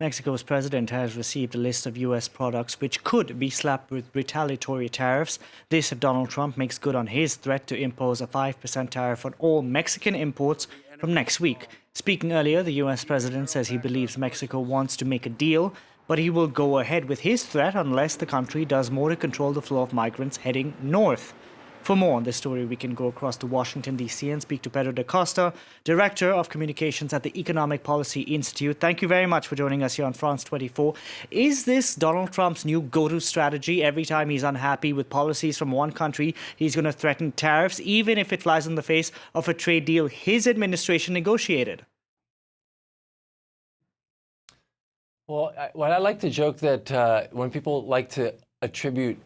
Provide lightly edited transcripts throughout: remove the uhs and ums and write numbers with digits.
Mexico's president has received a list of U.S. products which could be slapped with retaliatory tariffs. This if Donald Trump makes good on his threat to impose a 5% tariff on all Mexican imports from next week. Speaking earlier, the U.S. president says he believes Mexico wants to make a deal, but he will go ahead with his threat unless the country does more to control the flow of migrants heading north. For more on this story, we can go across to Washington, D.C. and speak to Pedro Da Costa, Director of Communications at the Economic Policy Institute. Thank you very much for joining us here on France 24. Is this Donald Trump's new go-to strategy? Every time he's unhappy with policies from one country, he's going to threaten tariffs, even if it flies in the face of a trade deal his administration negotiated? Well, I like to joke that when people like to attribute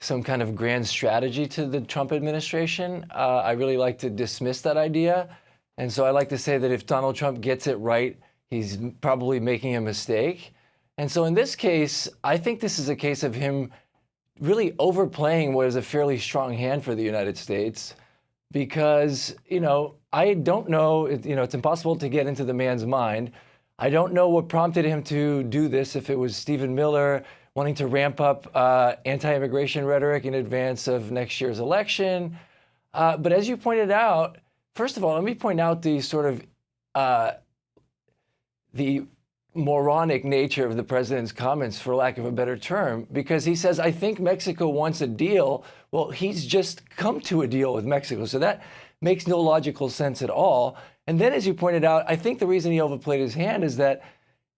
some kind of grand strategy to the Trump administration, I really like to dismiss that idea. And so I like to say that if Donald Trump gets it right, he's probably making a mistake. And so in this case, I think this is a case of him really overplaying what is a fairly strong hand for the United States. Because, I don't know, it's impossible to get into the man's mind. I don't know what prompted him to do this, if it was Stephen Miller wanting to ramp up anti-immigration rhetoric in advance of next year's election. But as you pointed out, first of all, let me point out the sort of the moronic nature of the president's comments, for lack of a better term, because he says, I think Mexico wants a deal. Well, he's just come to a deal with Mexico. So that makes no logical sense at all. And then, as you pointed out, I think the reason he overplayed his hand is that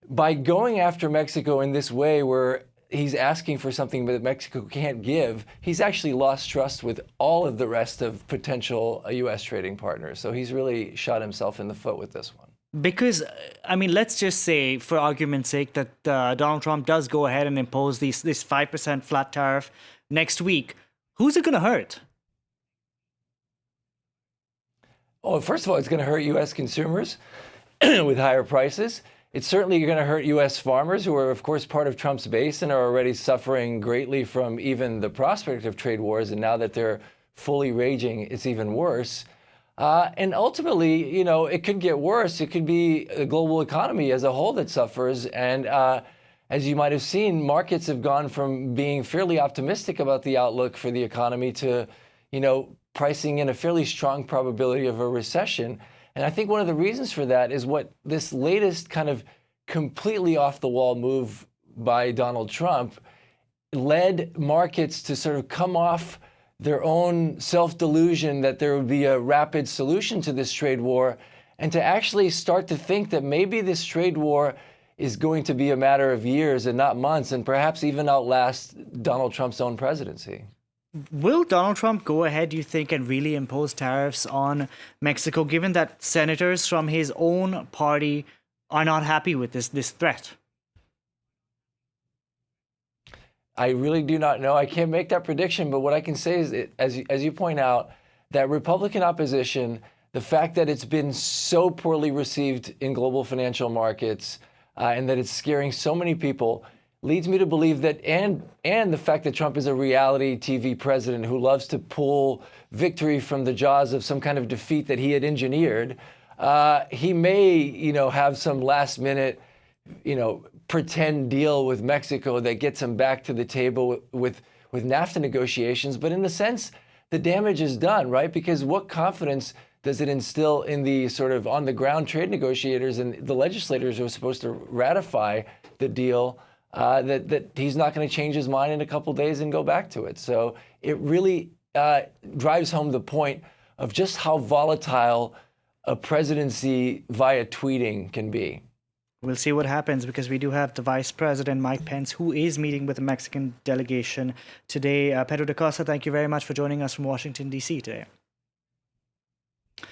by going after Mexico in this way, where he's asking for something that Mexico can't give, he's actually lost trust with all of the rest of potential U.S. trading partners. So he's really shot himself in the foot with this one. Because, let's just say, for argument's sake, that Donald Trump does go ahead and impose this 5% flat tariff next week. Who's it going to hurt? Oh, first of all, it's going to hurt U.S. consumers with higher prices. It's certainly going to hurt U.S. farmers, who are, of course, part of Trump's base and are already suffering greatly from even the prospect of trade wars. And now that they're fully raging, it's even worse. And ultimately, it could get worse. It could be a global economy as a whole that suffers. And as you might have seen, markets have gone from being fairly optimistic about the outlook for the economy to, pricing in a fairly strong probability of a recession. And I think one of the reasons for that is what this latest kind of completely off-the-wall move by Donald Trump led markets to sort of come off their own self-delusion that there would be a rapid solution to this trade war, and to actually start to think that maybe this trade war is going to be a matter of years and not months, and perhaps even outlast Donald Trump's own presidency. Will Donald Trump go ahead, do you think, and really impose tariffs on Mexico, given that senators from his own party are not happy with this threat? I really do not know. I can't make that prediction, but what I can say is, as you point out, that Republican opposition, the fact that it's been so poorly received in global financial markets, and that it's scaring so many people, leads me to believe that, and the fact that Trump is a reality TV president who loves to pull victory from the jaws of some kind of defeat that he had engineered, he may, have some last minute, pretend deal with Mexico that gets him back to the table with NAFTA negotiations. But in a sense, the damage is done, right? Because what confidence does it instill in the sort of on the ground trade negotiators and the legislators who are supposed to ratify the deal, that he's not going to change his mind in a couple days and go back to it? So it really drives home the point of just how volatile a presidency via tweeting can be. We'll see what happens, because we do have the Vice President, Mike Pence, who is meeting with the Mexican delegation today. Pedro Da Costa, thank you very much for joining us from Washington, D.C. today.